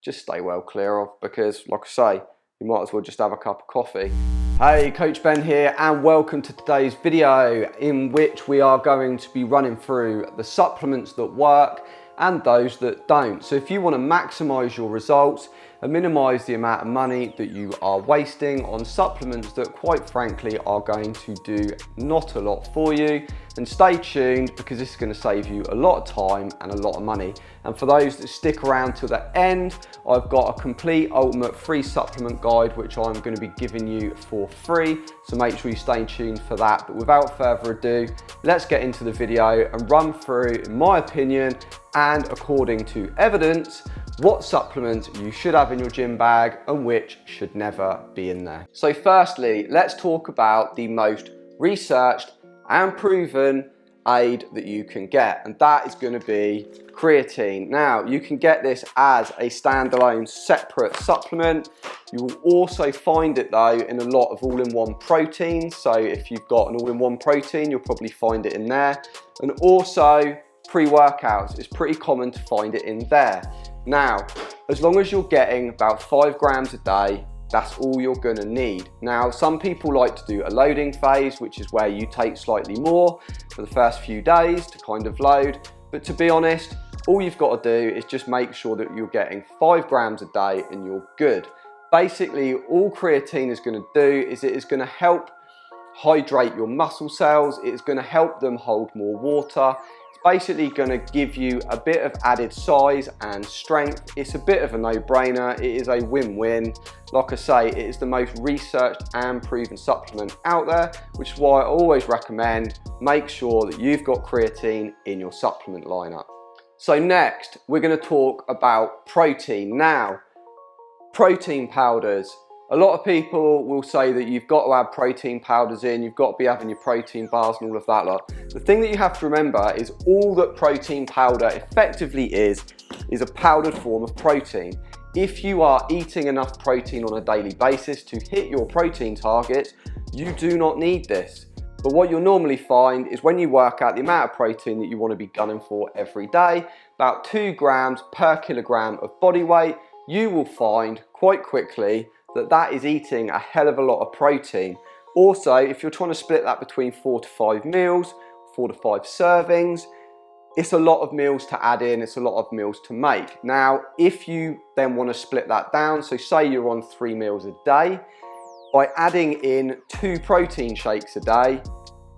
just stay well clear of, because like I say, you might as well just have a cup of coffee. Hey, Coach Ben here, and welcome to today's video in which we are going to be running through the supplements that work and those that don't. So if you want to maximize your results and minimize the amount of money that you are wasting on supplements that quite frankly are going to do not a lot for you, then stay tuned, because this is going to save you a lot of time and a lot of money. And for those that stick around till the end, I've got a complete ultimate free supplement guide which I'm going to be giving you for free, so make sure you stay tuned for that. But without further ado, let's get into the video and run through, in my opinion and according to evidence, what supplements you should have in your gym bag and which should never be in there. So firstly, let's talk about the most researched and proven aid that you can get, and that is going to be creatine. Now, you can get this as a standalone separate supplement. You will also find it though in a lot of all-in-one proteins. So if you've got an all-in-one protein, you'll probably find it in there. And also pre-workouts, it's pretty common to find it in there. Now, as long as you're getting about 5 grams a day, that's all you're gonna need. Now, some people like to do a loading phase, which is where you take slightly more for the first few days to kind of load. But to be honest, all you've got to do is just make sure that you're getting 5 grams a day and you're good. Basically, all creatine is gonna do is it is gonna help hydrate your muscle cells. It is gonna help them hold more water. Basically going to give you a bit of added size and strength. It's a bit of a no-brainer. It is a win-win. Like I say, it is the most researched and proven supplement out there, which is why I always recommend make sure that you've got creatine in your supplement lineup. So next, we're going to talk about protein. Now, protein powders. A lot of people will say that you've got to have protein powders in, you've got to be having your protein bars and all of that lot. The thing that you have to remember is all that protein powder effectively is a powdered form of protein. If you are eating enough protein on a daily basis to hit your protein targets, you do not need this. But what you'll normally find is when you work out the amount of protein that you want to be gunning for every day, about 2 grams per kilogram of body weight, you will find quite quickly that is eating a hell of a lot of protein. Also, if you're trying to split that between 4 to 5 meals, 4 to 5 servings, it's a lot of meals to add in, it's a lot of meals to make. Now, if you then want to split that down, so say you're on 3 meals a day, by adding in 2 protein shakes a day,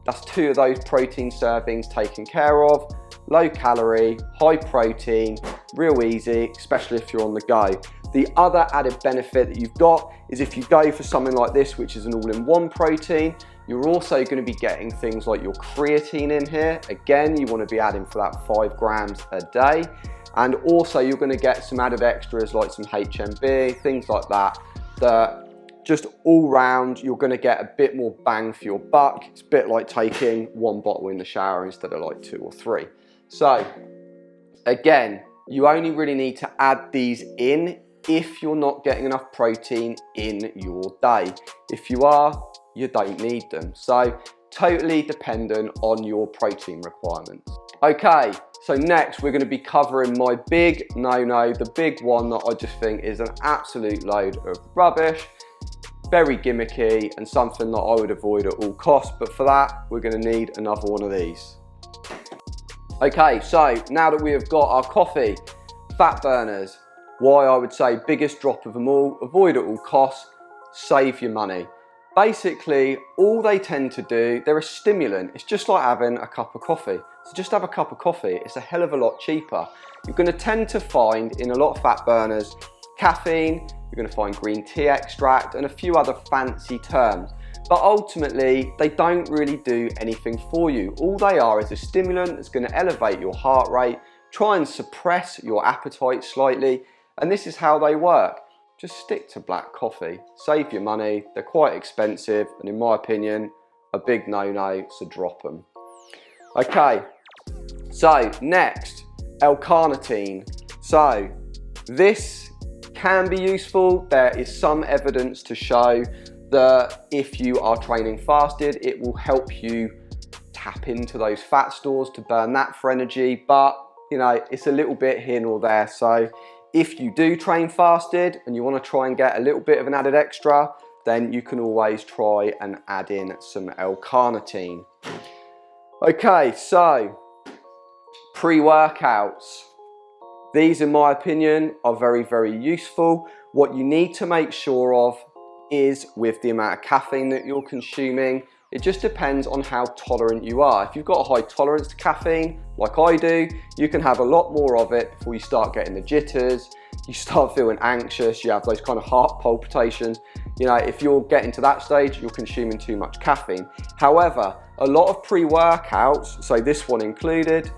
that's 2 of those protein servings taken care of. Low calorie, high protein, real easy, especially if you're on the go. The other added benefit that you've got is if you go for something like this, which is an all-in-one protein, you're also going to be getting things like your creatine in here. Again, you want to be adding for that 5 grams a day. And also you're going to get some added extras like some HMB, things like that, that just all round, you're going to get a bit more bang for your buck. It's a bit like taking 1 bottle in the shower instead of like 2 or 3. So again, you only really need to add these in if you're not getting enough protein in your day. If you are, you don't need them. So totally dependent on your protein requirements. Okay, so next we're going to be covering my big no-no, the big one that I just think is an absolute load of rubbish, very gimmicky and something that I would avoid at all costs. But for that, we're going to need another one of these. Okay, so now that we have got our coffee, fat burners, why I would say biggest drop of them all, avoid at all costs, save your money. Basically, all they tend to do, they're a stimulant. It's just like having a cup of coffee. So just have a cup of coffee. It's a hell of a lot cheaper. You're going to tend to find in a lot of fat burners, caffeine, you're going to find green tea extract and a few other fancy terms. But ultimately, they don't really do anything for you. All they are is a stimulant that's going to elevate your heart rate, try and suppress your appetite slightly, and this is how they work. Just stick to black coffee, save your money, they're quite expensive, and in my opinion, a big no-no, so drop them. Okay, so next, L-carnitine. So this can be useful. There is some evidence to show that if you are training fasted, it will help you tap into those fat stores to burn that for energy, but you know, it's a little bit here nor there. So If you do train fasted and you want to try and get a little bit of an added extra, then you can always try and add in some L-carnitine. Okay, so pre-workouts. These, in my opinion, are very, very useful. What you need to make sure of is with the amount of caffeine that you're consuming. It just depends on how tolerant you are. If you've got a high tolerance to caffeine, like I do, you can have a lot more of it before you start getting the jitters, you start feeling anxious, you have those kind of heart palpitations. You know, if you're getting to that stage, you're consuming too much caffeine. However, a lot of pre-workouts, so this one included,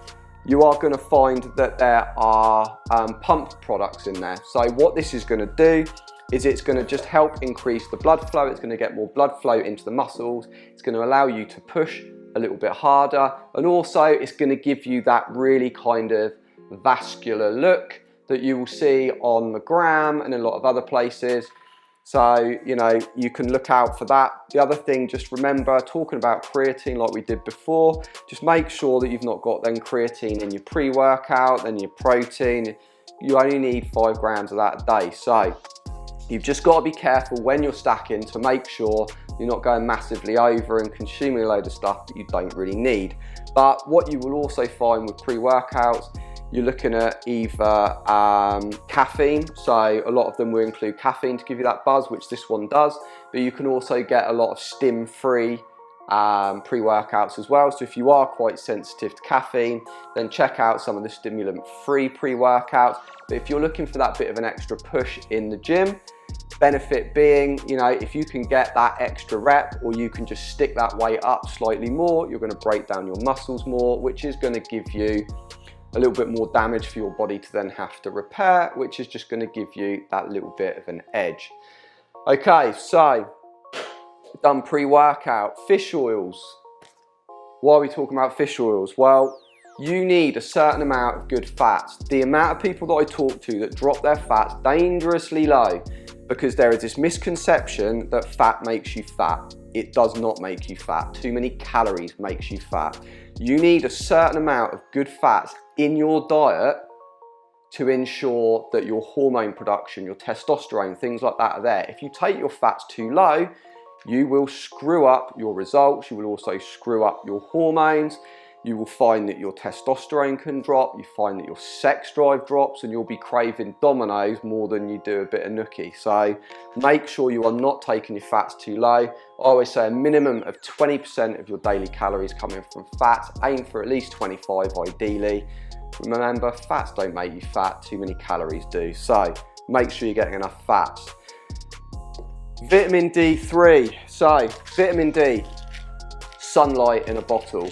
you are going to find that there are pump products in there. So what this is going to do is it's going to just help increase the blood flow. It's going to get more blood flow into the muscles. It's going to allow you to push a little bit harder. And also it's going to give you that really kind of vascular look that you will see on the gram and a lot of other places. So, you know, you can look out for that. The other thing, just remember, talking about creatine like we did before, just make sure that you've not got then creatine in your pre-workout, then your protein. You only need 5 grams of that a day. So you've just got to be careful when you're stacking to make sure you're not going massively over and consuming a load of stuff that you don't really need. But what you will also find with pre-workouts, you're looking at either caffeine, so a lot of them will include caffeine to give you that buzz, which this one does, but you can also get a lot of stim-free pre-workouts as well. So if you are quite sensitive to caffeine, then check out some of the stimulant-free pre-workouts. But if you're looking for that bit of an extra push in the gym, benefit being, you know, if you can get that extra rep, or you can just stick that weight up slightly more, you're going to break down your muscles more, which is going to give you a little bit more damage for your body to then have to repair, which is just going to give you that little bit of an edge. Okay, so done pre-workout. Fish oils. Why are we talking about fish oils? Well, you need a certain amount of good fats. The amount of people that I talk to that drop their fats dangerously low, because there is this misconception that fat makes you fat. It does not make you fat. Too many calories makes you fat. You need a certain amount of good fats in your diet to ensure that your hormone production, your testosterone, things like that are there. If you take your fats too low, you will screw up your results. You will also screw up your hormones. You will find that your testosterone can drop. You find that your sex drive drops, and you'll be craving Domino's more than you do a bit of nookie. So make sure you are not taking your fats too low. I always say a minimum of 20% of your daily calories coming from fats. Aim for at least 25 ideally. Remember, fats don't make you fat, too many calories do. So make sure you're getting enough fats. Vitamin D3. So vitamin D, sunlight in a bottle.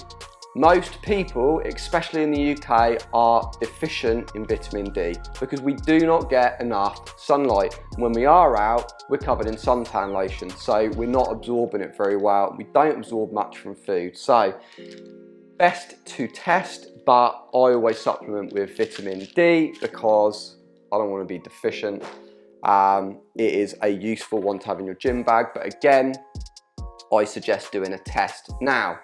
Most people, especially in the UK, are deficient in vitamin D because we do not get enough sunlight. When we are out, we're covered in suntan lotion, so we're not absorbing it very well. We don't absorb much from food. So best to test, but I always supplement with vitamin D because I don't want to be deficient. It is a useful one to have in your gym bag, but again, I suggest doing a test. Now,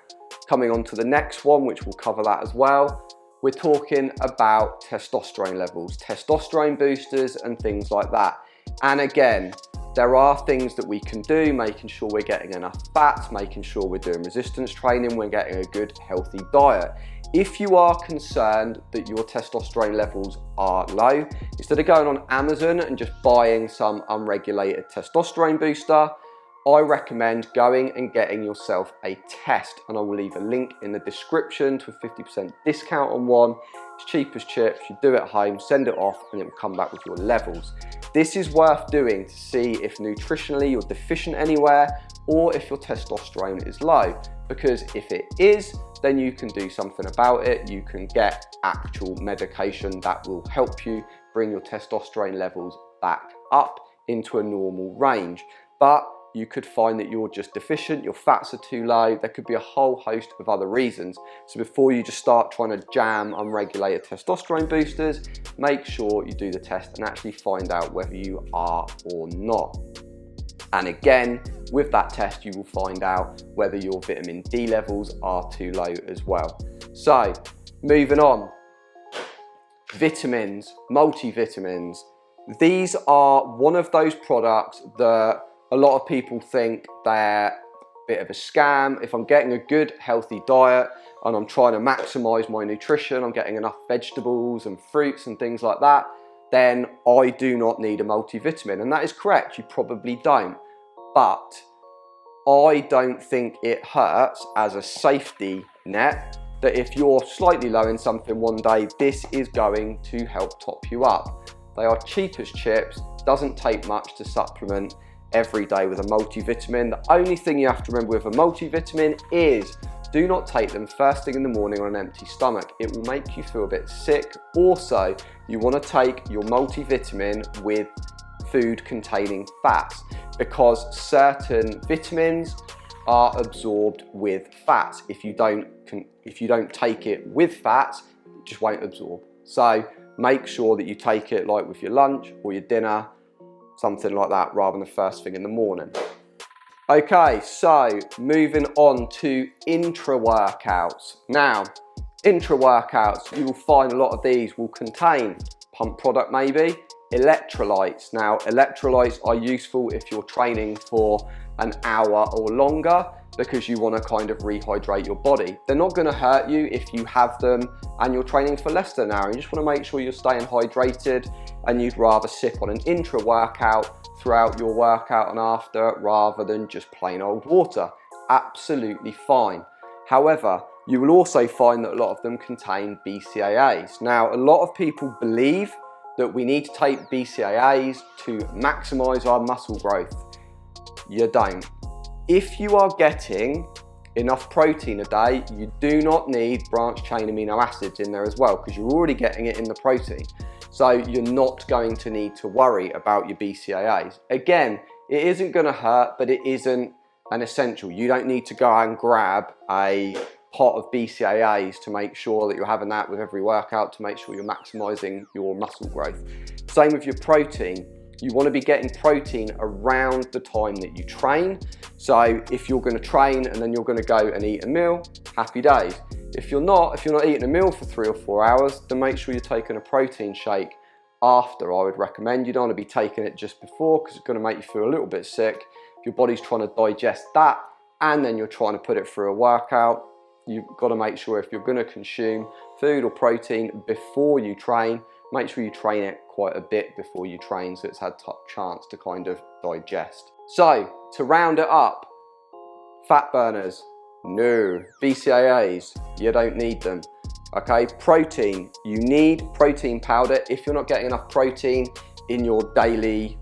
coming on to the next one, which will cover that as well, we're talking about testosterone levels, testosterone boosters and things like that. And again, there are things that we can do, making sure we're getting enough fats, making sure we're doing resistance training, we're getting a good healthy diet. If you are concerned that your testosterone levels are low, instead of going on Amazon and just buying some unregulated testosterone booster, I recommend going and getting yourself a test, and I will leave a link in the description to a 50% discount on one. It's cheap as chips. You do it at home, send it off, and it will come back with your levels. This is worth doing to see if nutritionally you're deficient anywhere or if your testosterone is low, because if it is, then you can do something about it. You can get actual medication that will help you bring your testosterone levels back up into a normal range. But you could find that you're just deficient, your fats are too low, there could be a whole host of other reasons. So before you just start trying to jam unregulated testosterone boosters, make sure you do the test and actually find out whether you are or not. And again, with that test, you will find out whether your vitamin D levels are too low as well. So moving on, vitamins, multivitamins. These are one of those products that a lot of people think they're a bit of a scam. If I'm getting a good healthy diet and I'm trying to maximize my nutrition, I'm getting enough vegetables and fruits and things like that, then I do not need a multivitamin. And that is correct, you probably don't. But I don't think it hurts as a safety net that if you're slightly low in something one day, this is going to help top you up. They are cheap as chips, doesn't take much to supplement every day with a multivitamin. The only thing you have to remember with a multivitamin is do not take them first thing in the morning on an empty stomach. It will make you feel a bit sick. Also, you want to take your multivitamin with food containing fats because certain vitamins are absorbed with fats. If you don't take it with fats, it just won't absorb. So make sure that you take it like with your lunch or your dinner, something like that, rather than the first thing in the morning. Okay, so moving on to intra-workouts. Now, intra-workouts, you will find a lot of these will contain pump product maybe, electrolytes. Now, electrolytes are useful if you're training for an hour or longer because you want to kind of rehydrate your body. They're not going to hurt you if you have them and you're training for less than an hour. You just want to make sure you're staying hydrated and you'd rather sip on an intra-workout throughout your workout and after rather than just plain old water. Absolutely fine. However, you will also find that a lot of them contain BCAAs. Now, a lot of people believe that we need to take BCAAs to maximize our muscle growth. You don't. If you are getting enough protein a day, you do not need branched chain amino acids in there as well because you're already getting it in the protein. So you're not going to need to worry about your BCAAs. Again, it isn't going to hurt, but it isn't an essential. You don't need to go and grab a pot of BCAAs to make sure that you're having that with every workout to make sure you're maximizing your muscle growth. Same with your protein. You want to be getting protein around the time that you train. So if you're going to train and then you're going to go and eat a meal, happy days. If you're not eating a meal for 3 or 4 hours, then make sure you're taking a protein shake after. I would recommend you don't want to be taking it just before because it's going to make you feel a little bit sick. If your body's trying to digest that and then you're trying to put it through a workout, you've got to make sure if you're going to consume food or protein before you train, make sure you train it quite a bit before you train so it's had a chance to kind of digest. So to round it up, fat burners, no. BCAAs, you don't need them. Okay, protein, you need protein powder. If you're not getting enough protein in your daily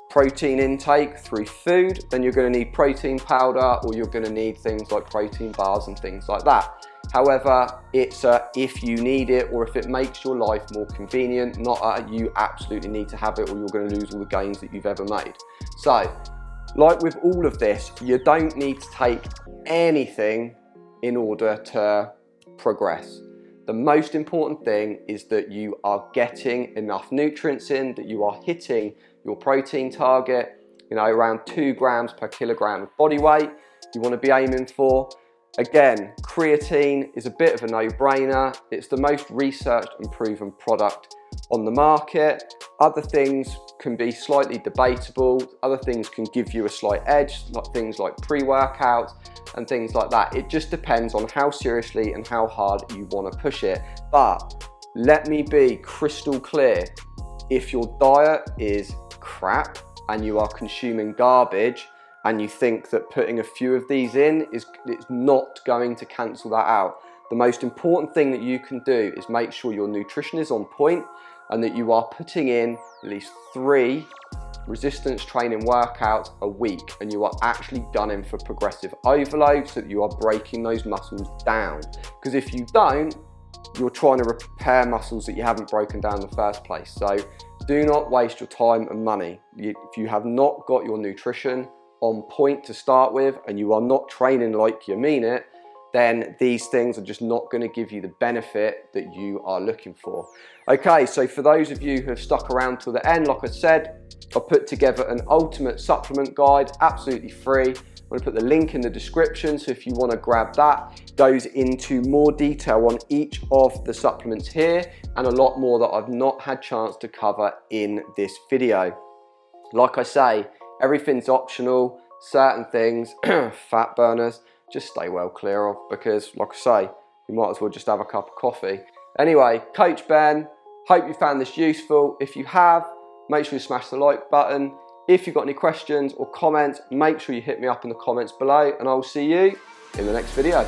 protein intake through food, then you're going to need protein powder or you're going to need things like protein bars and things like that. However, it's if you need it or if it makes your life more convenient, not you absolutely need to have it or you're going to lose all the gains that you've ever made. So, like with all of this, you don't need to take anything in order to progress. The most important thing is that you are getting enough nutrients in, that you are hitting your protein target, around 2 grams per kilogram of body weight you want to be aiming for. Again, creatine is a bit of a no-brainer. It's the most researched and proven product on the market. Other things can be slightly debatable. Other things can give you a slight edge, like things like pre-workouts and things like that. It just depends on how seriously and how hard you want to push it. But let me be crystal clear. If your diet is crap and you are consuming garbage, and you think that putting a few of these in it's not going to cancel that out. The most important thing that you can do is make sure your nutrition is on point and that you are putting in at least 3 resistance training workouts a week and you are actually gunning for progressive overload so that you are breaking those muscles down. Because if you don't, you're trying to repair muscles that you haven't broken down in the first place. So do not waste your time and money. If you have not got your nutrition on point to start with and you are not training like you mean it, then these things are just not going to give you the benefit that you are looking for. Okay, so for those of you who have stuck around till the end, like I said, I put together an ultimate supplement guide, absolutely free, I'm going to put the link in the description, so if you want to grab that, it goes into more detail on each of the supplements here and a lot more that I've not had chance to cover in this video. Like I say, everything's optional. Certain things, fat burners, just stay well clear of, because like I say, you might as well just have a cup of coffee. Anyway, Coach Ben, hope you found this useful. If you have, make sure you smash the like button. If you've got any questions or comments, make sure you hit me up in the comments below, and I'll see you in the next video.